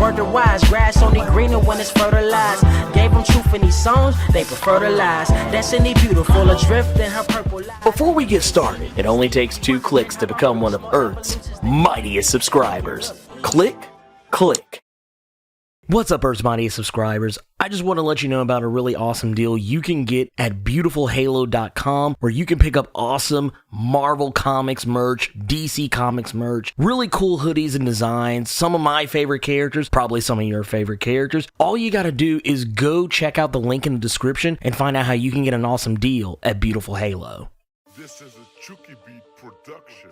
word to wise. Grass only greener when it's fertilized. Gave them truth in these songs, they prefer to lies. Destiny beautiful, adrift in her purple light. Before we get started, it only takes 2 clicks to become one of Earth's mightiest subscribers. Click, click. What's up, Earth's mightiest subscribers? I just want to let you know about a really awesome deal you can get at beautifulhalo.com, where you can pick up awesome Marvel Comics merch, DC Comics merch, really cool hoodies and designs, some of my favorite characters, probably some of your favorite characters. All you gotta do is go check out the link in the description and find out how you can get an awesome deal at Beautiful Halo. This is a Chuki Beat production.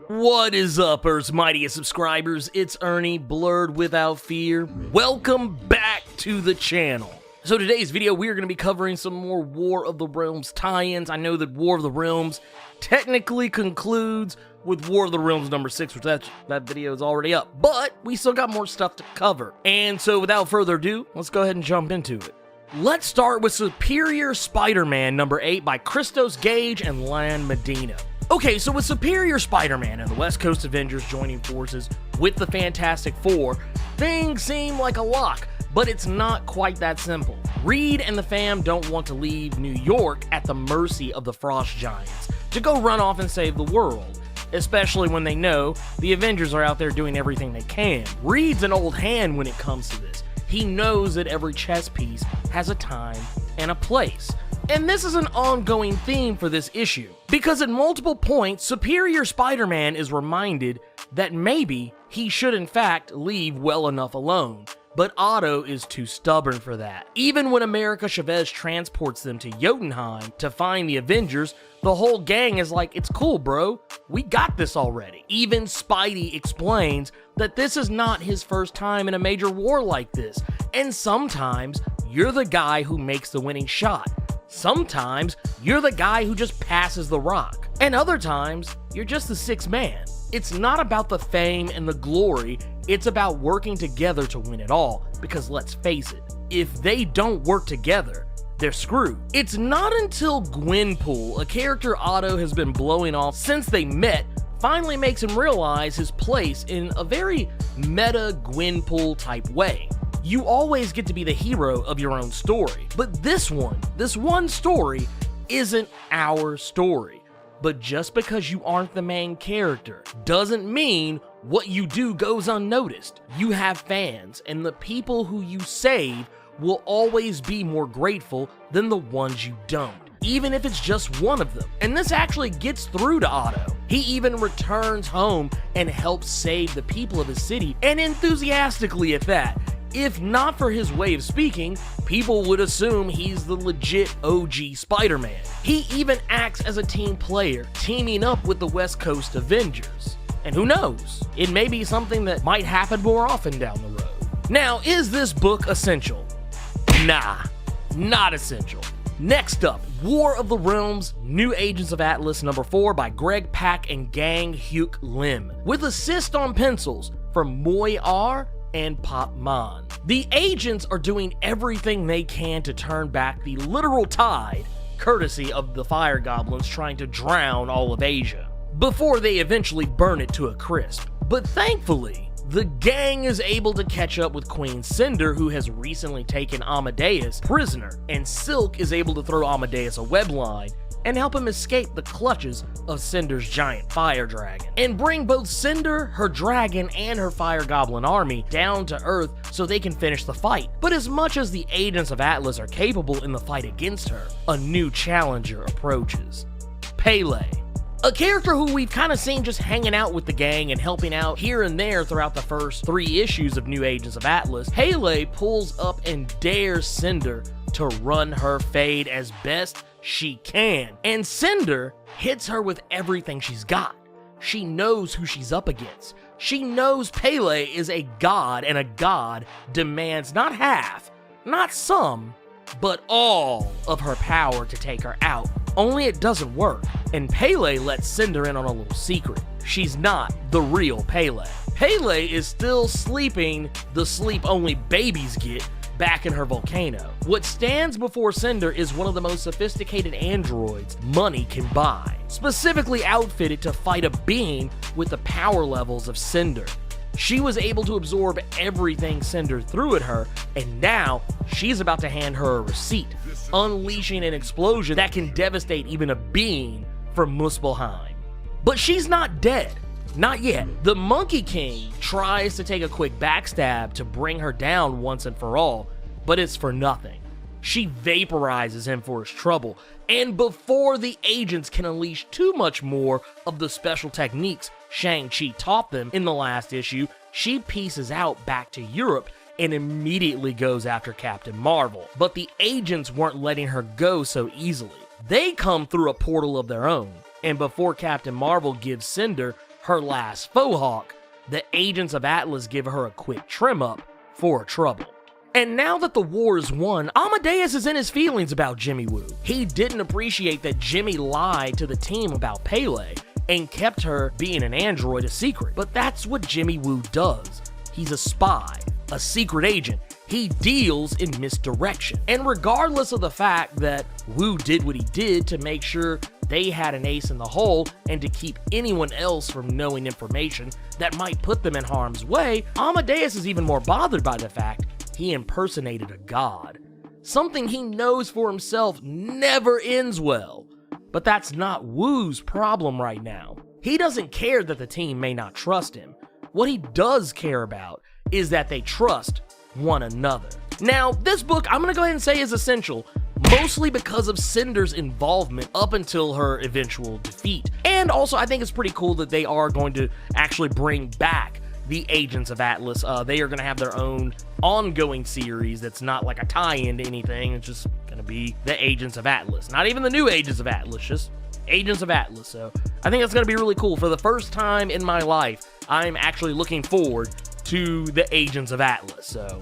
What is up, Earth's mightiest subscribers? It's Ernie, Blerd without fear. Welcome back to the channel. So today's video, we are going to be covering some more War of the Realms tie-ins. I know that War of the Realms technically concludes with War of the Realms number 6, which that video is already up. But we still got more stuff to cover. And so without further ado, let's go ahead and jump into it. Let's start with Superior Spider-Man number 8 by Christos Gage and Lan Medina. Okay, so with Superior Spider-Man and the West Coast Avengers joining forces with the Fantastic Four, things seem like a lock, but it's not quite that simple. Reed and the fam don't want to leave New York at the mercy of the Frost Giants to go run off and save the world, especially when they know the Avengers are out there doing everything they can. Reed's an old hand when it comes to this. He knows that every chess piece has a time and a place. And this is an ongoing theme for this issue, because at multiple points, Superior Spider-Man is reminded that maybe he should in fact leave well enough alone, but Otto is too stubborn for that. Even when America Chavez transports them to Jotunheim to find the Avengers, the whole gang is like, it's cool bro, we got this already. Even Spidey explains that this is not his first time in a major war like this, and sometimes you're the guy who makes the winning shot. Sometimes, you're the guy who just passes the rock. And other times, you're just the sixth man. It's not about the fame and the glory, it's about working together to win it all. Because let's face it, if they don't work together, they're screwed. It's not until Gwenpool, a character Otto has been blowing off since they met, finally makes him realize his place in a very meta Gwenpool type way. You always get to be the hero of your own story, but this one story isn't our story. But just because you aren't the main character doesn't mean what you do goes unnoticed. You have fans, and the people who you save will always be more grateful than the ones you don't, even if it's just one of them. And this actually gets through to Otto. He even returns home and helps save the people of his city, and enthusiastically at that. If not for his way of speaking, people would assume he's the legit OG Spider-Man. He even acts as a team player, teaming up with the West Coast Avengers. And who knows, it may be something that might happen more often down the road. Now, is this book essential? Nah, not essential. Next up, War of the Realms, New Agents of Atlas number 4 by Greg Pak and Gang Hyuk Lim, with assist on pencils from Moy R and Pop Man. The agents are doing everything they can to turn back the literal tide, courtesy of the fire goblins trying to drown all of Asia, before they eventually burn it to a crisp. But thankfully, the gang is able to catch up with Queen Cinder, who has recently taken Amadeus prisoner, and Silk is able to throw Amadeus a web line and help him escape the clutches of Cinder's giant fire dragon, and bring both Cinder, her dragon, and her fire goblin army down to Earth so they can finish the fight. But as much as the agents of Atlas are capable in the fight against her, a new challenger approaches. Pele, a character who we've kind of seen just hanging out with the gang and helping out here and there throughout the first 3 issues of New Agents of Atlas. Pele pulls up and dares Cinder to run her fade as best she can, and Cinder hits her with everything she's got. She knows who she's up against. She knows Pele is a god, and a god demands not half, not some, but all of her power to take her out. Only it doesn't work, and Pele lets Cinder in on a little secret. She's not the real Pele. Pele is still sleeping the sleep only babies get back in her volcano. What stands before Cinder is one of the most sophisticated androids money can buy, specifically outfitted to fight a being with the power levels of Cinder. She was able to absorb everything Cinder threw at her, and now she's about to hand her a receipt, unleashing an explosion that can devastate even a being from Muspelheim. But she's not dead. Not yet. The Monkey King tries to take a quick backstab to bring her down once and for all, but it's for nothing. She vaporizes him for his trouble, and before the agents can unleash too much more of the special techniques Shang-Chi taught them in the last issue, she pieces out back to Europe and immediately goes after Captain Marvel. But the agents weren't letting her go so easily. They come through a portal of their own, and before Captain Marvel gives Cinder her last faux hawk, the agents of Atlas give her a quick trim up for her trouble. And now that the war is won, Amadeus is in his feelings about Jimmy Woo. He didn't appreciate that Jimmy lied to the team about Pele and kept her being an android a secret. But that's what Jimmy Woo does. He's a spy, a secret agent. He deals in misdirection. And regardless of the fact that Woo did what he did to make sure they had an ace in the hole and to keep anyone else from knowing information that might put them in harm's way, Amadeus is even more bothered by the fact he impersonated a god. Something he knows for himself never ends well. But that's not Woo's problem right now. He doesn't care that the team may not trust him. What he does care about is that they trust one another. Now, this book, I'm gonna go ahead and say is essential, mostly because of Cinder's involvement up until her eventual defeat. And also, I think it's pretty cool that they are going to actually bring back the Agents of Atlas. They are going to have their own ongoing series that's not like a tie-in to anything. It's just going to be the Agents of Atlas. Not even the new Agents of Atlas, just Agents of Atlas. So I think that's going to be really cool. For the first time in my life, I'm actually looking forward to the Agents of Atlas. So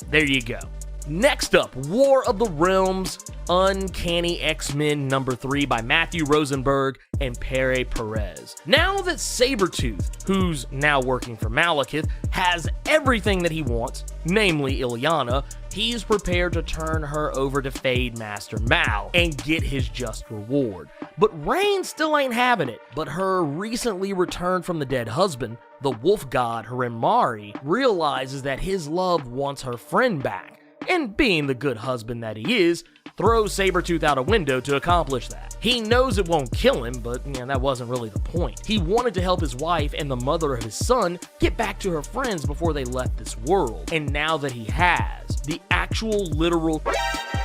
there you go. Next up, War of the Realms, Uncanny X-Men #3 by Matthew Rosenberg and Pere Perez. Now that Sabretooth, who's now working for Malekith, has everything that he wants, namely Illyana, he's prepared to turn her over to Fade Master Mal and get his just reward. But Rain still ain't having it, but her recently returned from the dead husband, the wolf god Hiramari, realizes that his love wants her friend back. And being the good husband that he is, throws Sabretooth out a window to accomplish that. He knows it won't kill him, but that wasn't really the point. He wanted to help his wife and the mother of his son get back to her friends before they left this world. And now that he has, the actual literal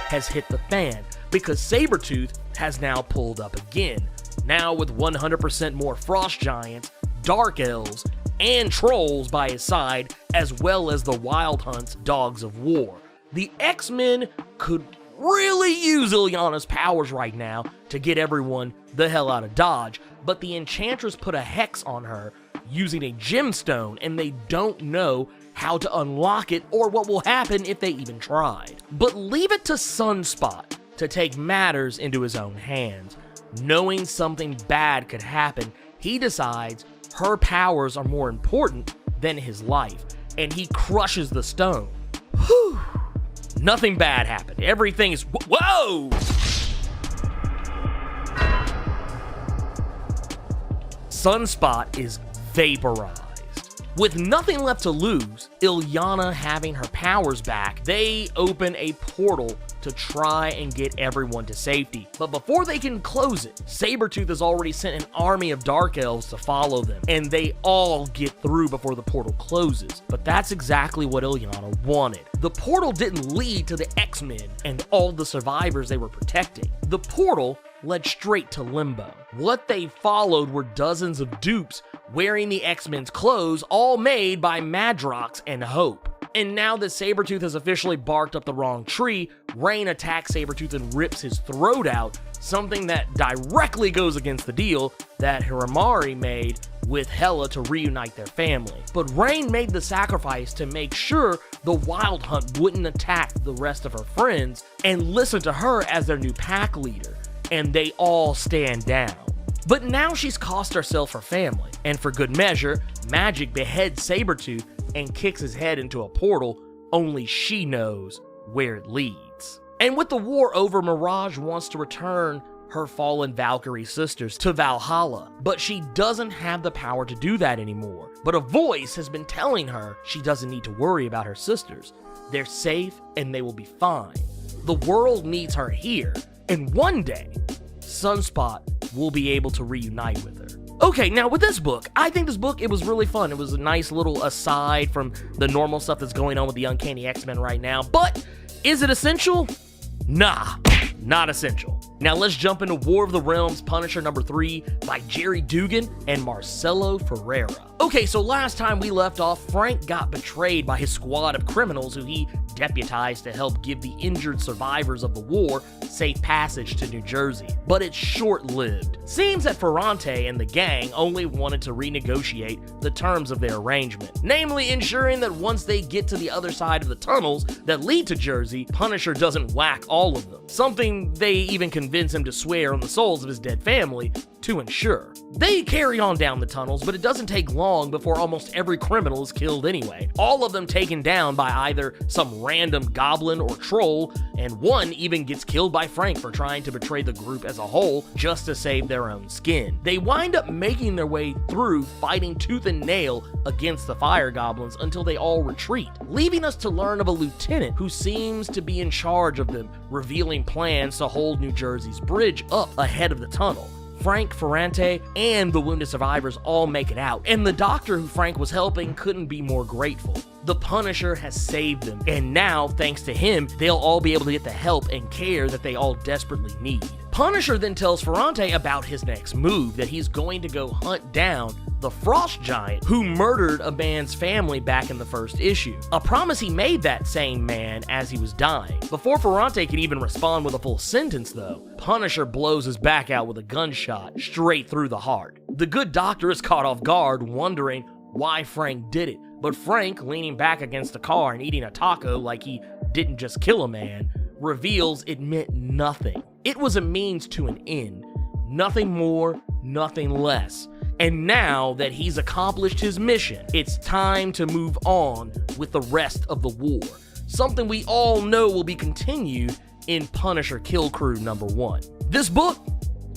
has hit the fan, because Sabretooth has now pulled up again. Now with 100% more frost giants, dark elves, and trolls by his side, as well as the Wild Hunt's Dogs of War. The X-Men could really use Illyana's powers right now to get everyone the hell out of Dodge, but the Enchantress put a hex on her using a gemstone, and they don't know how to unlock it or what will happen if they even tried. But leave it to Sunspot to take matters into his own hands. Knowing something bad could happen, he decides her powers are more important than his life, and he crushes the stone. Whew. Nothing bad happened. Everything is... Whoa! Sunspot is vaporized. With nothing left to lose, Illyana having her powers back, they open a portal to try and get everyone to safety. But before they can close it, Sabretooth has already sent an army of Dark Elves to follow them, and they all get through before the portal closes. But that's exactly what Illyana wanted. The portal didn't lead to the X-Men and all the survivors they were protecting. The portal led straight to Limbo. What they followed were dozens of dupes wearing the X-Men's clothes, all made by Madrox and Hope. And now that Sabretooth has officially barked up the wrong tree, Rain attacks Sabretooth and rips his throat out, something that directly goes against the deal that Hiramari made with Hela to reunite their family. But Rain made the sacrifice to make sure the Wild Hunt wouldn't attack the rest of her friends and listen to her as their new pack leader, and they all stand down. But now she's cost herself her family, and for good measure, magic beheads Sabretooth and kicks his head into a portal only she knows where it leads. And with the war over, Mirage wants to return her fallen Valkyrie sisters to Valhalla, but she doesn't have the power to do that anymore. but a voice has been telling her she doesn't need to worry about her sisters. They're safe and they will be fine. The world needs her here, and one day, Sunspot will be able to reunite with her. Okay, now with this book, I think this book, it was really fun. It was a nice little aside from the normal stuff that's going on with the Uncanny X-Men right now, but is it essential? Nah, not essential. Now let's jump into War of the Realms Punisher number 3 by Jerry Dugan and Marcelo Ferreira. Okay, so last time we left off, Frank got betrayed by his squad of criminals who he deputized to help give the injured survivors of the war safe passage to New Jersey. But it's short-lived. Seems that Ferrante and the gang only wanted to renegotiate the terms of their arrangement, namely ensuring that once they get to the other side of the tunnels that lead to Jersey, Punisher doesn't whack all of them, something they even convince him to swear on the souls of his dead family to ensure. They carry on down the tunnels, but it doesn't take long before almost every criminal is killed anyway, all of them taken down by either some random goblin or troll, and one even gets killed by Frank for trying to betray the group as a whole just to save their own skin. They wind up making their way through, fighting tooth and nail against the fire goblins until they all retreat, leaving us to learn of a lieutenant who seems to be in charge of them, revealing plans to hold New Jersey's bridge up ahead of the tunnel. Frank, Ferrante, and the wounded survivors all make it out, and the doctor who Frank was helping couldn't be more grateful. The Punisher has saved them, and now, thanks to him, they'll all be able to get the help and care that they all desperately need. Punisher then tells Ferrante about his next move, that he's going to go hunt down the Frost Giant who murdered a man's family back in the first issue. A promise he made that same man as he was dying. Before Ferrante can even respond with a full sentence though, Punisher blows his back out with a gunshot straight through the heart. The good doctor is caught off guard, wondering why Frank did it, but Frank, leaning back against a car and eating a taco like he didn't just kill a man, reveals it meant nothing. It was a means to an end. Nothing more, nothing less. And now that he's accomplished his mission, it's time to move on with the rest of the war. Something we all know will be continued in Punisher Kill Crew number 1. This book?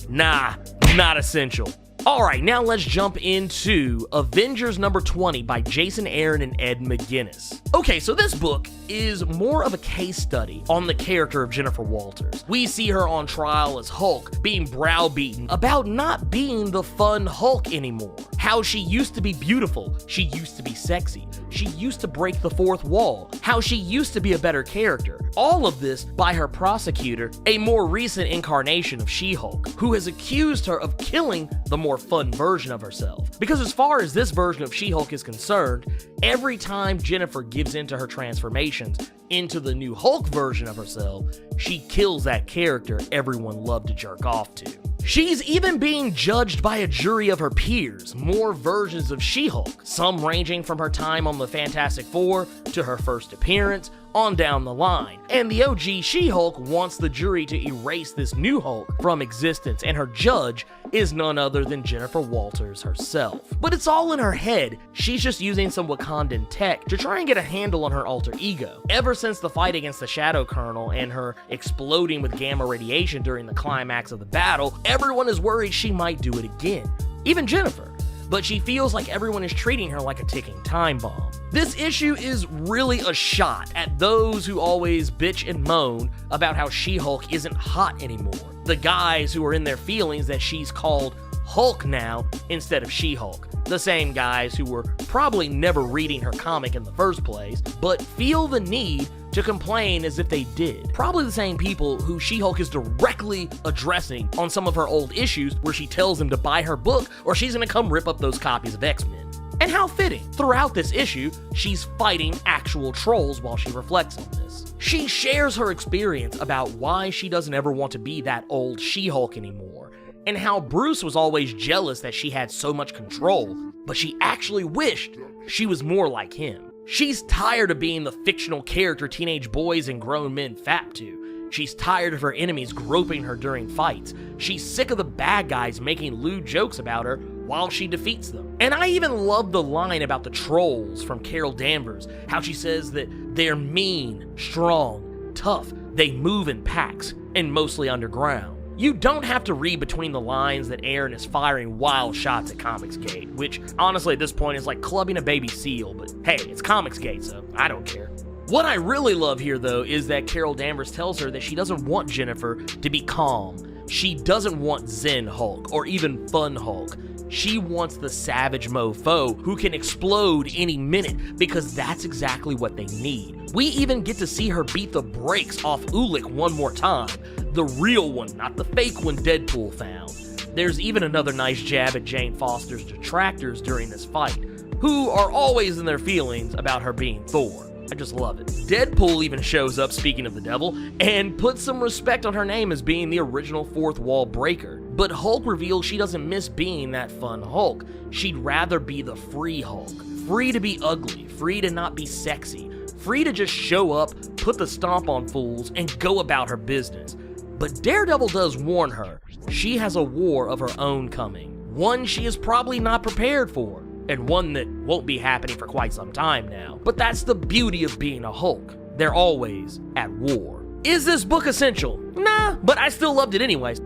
Nah, not essential. Alright, now let's jump into Avengers number 20 by Jason Aaron and Ed McGuinness. Okay, so this book is more of a case study on the character of Jennifer Walters. We see her on trial as Hulk, being browbeaten about not being the fun Hulk anymore. How she used to be beautiful, she used to be sexy, she used to break the fourth wall, how she used to be a better character. All of this by her prosecutor, a more recent incarnation of She-Hulk, who has accused her of killing the more fun version of herself. Because as far as this version of She-Hulk is concerned, every time Jennifer gives into her transformations into the new Hulk version of herself, she kills that character everyone loved to jerk off to. She's even being judged by a jury of her peers, more versions of She-Hulk, some ranging from her time on the Fantastic Four to her first appearance, on down the line. And the OG She-Hulk wants the jury to erase this new Hulk from existence, and her judge is none other than Jennifer Walters herself. But it's all in her head. She's just using some Wakandan tech to try and get a handle on her alter ego. Ever since the fight against the Shadow Colonel and her exploding with gamma radiation during the climax of the battle, everyone is worried she might do it again. Even Jennifer. But she feels like everyone is treating her like a ticking time bomb. This issue is really a shot at those who always bitch and moan about how She-Hulk isn't hot anymore. The guys who are in their feelings that she's called Hulk now instead of She-Hulk. The same guys who were probably never reading her comic in the first place, but feel the need to complain as if they did. Probably the same people who She-Hulk is directly addressing on some of her old issues where she tells them to buy her book or she's gonna come rip up those copies of X-Men. And how fitting. Throughout this issue, she's fighting actual trolls while she reflects on this. She shares her experience about why she doesn't ever want to be that old She-Hulk anymore, and how Bruce was always jealous that she had so much control, but she actually wished she was more like him. She's tired of being the fictional character teenage boys and grown men fap to. She's tired of her enemies groping her during fights. She's sick of the bad guys making lewd jokes about her while she defeats them. And I even love the line about the trolls from Carol Danvers, how she says that they're mean, strong, tough, they move in packs, and mostly underground. You don't have to read between the lines that Aaron is firing wild shots at Comicsgate, which honestly at this point is like clubbing a baby seal, but hey, it's Comicsgate, so I don't care. What I really love here, though, is that Carol Danvers tells her that she doesn't want Jennifer to be calm. She doesn't want Zen Hulk, or even Fun Hulk. She wants the savage mofo who can explode any minute, because that's exactly what they need. We even get to see her beat the brakes off Ulik one more time. The real one, not the fake one Deadpool found. There's even another nice jab at Jane Foster's detractors during this fight, who are always in their feelings about her being Thor. I just love it. Deadpool even shows up, speaking of the devil, and puts some respect on her name as being the original fourth wall breaker. But Hulk reveals she doesn't miss being that fun Hulk. She'd rather be the free Hulk. Free to be ugly, free to not be sexy, free to just show up, put the stomp on fools, and go about her business. But Daredevil does warn her, she has a war of her own coming. One she is probably not prepared for, and one that won't be happening for quite some time now. But that's the beauty of being a Hulk. They're always at war. Is this book essential? Nah, but I still loved it anyways.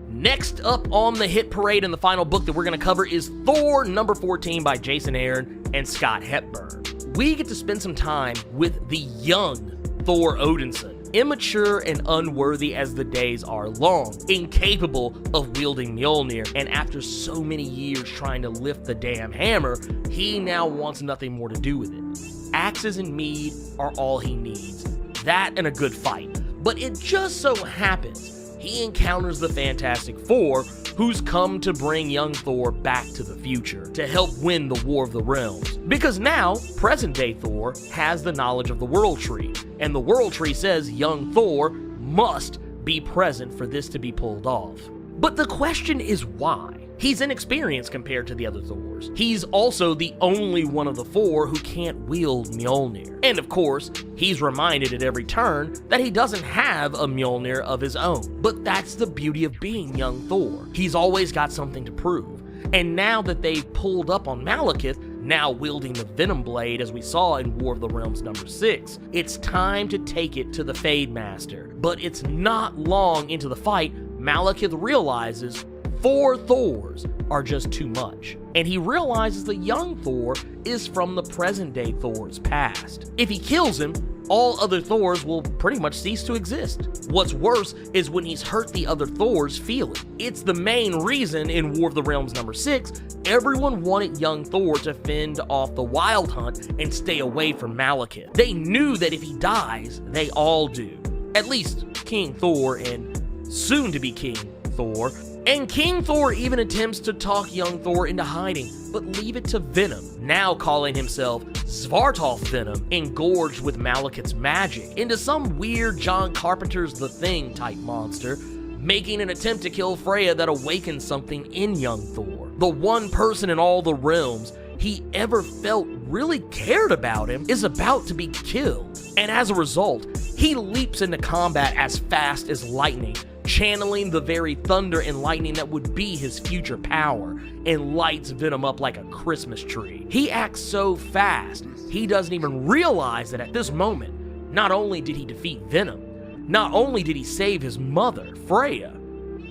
Next up on the hit parade and the final book that we're going to cover is Thor number 14 by Jason Aaron and Scott Hepburn. We get to spend some time with the young Thor Odinson. Immature and unworthy as the days are long, incapable of wielding Mjolnir, and after so many years trying to lift the damn hammer, he now wants nothing more to do with it. Axes and mead are all he needs. That and a good fight. But it just so happens he encounters the Fantastic Four, who's come to bring young Thor back to the future to help win the War of the Realms. Because now, present-day Thor has the knowledge of the World Tree, and the World Tree says young Thor must be present for this to be pulled off. But the question is why? He's inexperienced compared to the other Thors. He's also the only one of the four who can't wield Mjolnir. And of course, he's reminded at every turn that he doesn't have a Mjolnir of his own. But that's the beauty of being young Thor. He's always got something to prove. And now that they've pulled up on Malekith, now wielding the Venom Blade as we saw in War of the Realms number 6, it's time to take it to the Fade Master. But it's not long into the fight, Malekith realizes 4 Thors are just too much, and he realizes the young Thor is from the present-day Thor's past. If he kills him, all other Thors will pretty much cease to exist. What's worse is when he's hurt the other Thors feel it. It's the main reason in War of the Realms number 6, everyone wanted young Thor to fend off the Wild Hunt and stay away from Malekith. They knew that if he dies, they all do. At least King Thor and soon-to-be King Thor. And King Thor even attempts to talk young Thor into hiding, but leave it to Venom, now calling himself Svartalf Venom, engorged with Malekith's magic, into some weird John Carpenter's The Thing type monster, making an attempt to kill Freya that awakens something in young Thor. The one person in all the realms he ever felt really cared about him is about to be killed, and as a result, he leaps into combat as fast as lightning, channeling the very thunder and lightning that would be his future power, and lights Venom up like a Christmas tree. He acts so fast, he doesn't even realize that at this moment, not only did he defeat Venom, not only did he save his mother, Freya,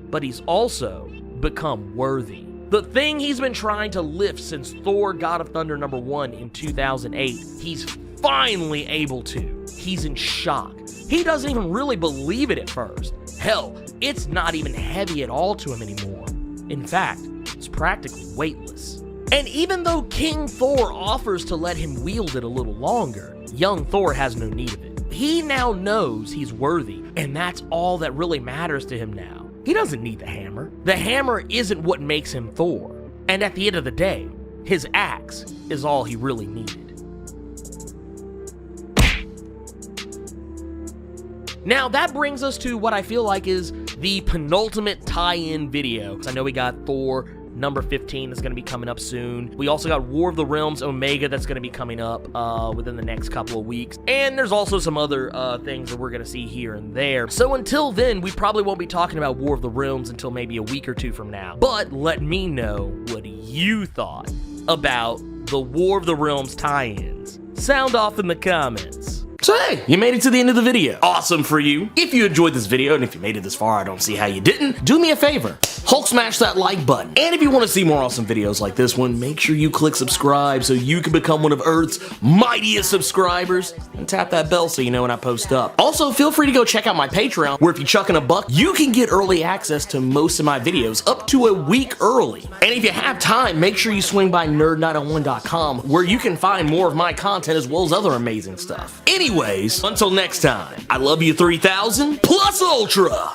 but he's also become worthy. The thing he's been trying to lift since Thor God of Thunder number 1 in 2008, he's finally able to. He's in shock. He doesn't even really believe it at first. Hell, it's not even heavy at all to him anymore. In fact, it's practically weightless. And even though King Thor offers to let him wield it a little longer, young Thor has no need of it. He now knows he's worthy, and that's all that really matters to him now. He doesn't need the hammer. The hammer isn't what makes him Thor. And at the end of the day, his axe is all he really needed. Now that brings us to what I feel like is the penultimate tie-in video. I know we got Thor number 15 that's going to be coming up soon. We also got War of the Realms Omega that's going to be coming up within the next couple of weeks. And there's also some other things that we're going to see here and there. So until then, we probably won't be talking about War of the Realms until maybe a week or two from now. But let me know what you thought about the War of the Realms tie-ins. Sound off in the comments. So hey, you made it to the end of the video. Awesome for you. If you enjoyed this video, and if you made it this far, I don't see how you didn't, do me a favor. Hulk smash that like button. And if you want to see more awesome videos like this one, make sure you click subscribe so you can become one of Earth's mightiest subscribers. And tap that bell so you know when I post up. Also, feel free to go check out my Patreon, where if you chuck in $1, you can get early access to most of my videos up to a week early. And if you have time, make sure you swing by nerd901.com, where you can find more of my content as well as other amazing stuff. Anyways, until next time, I love you 3000 plus Ultra!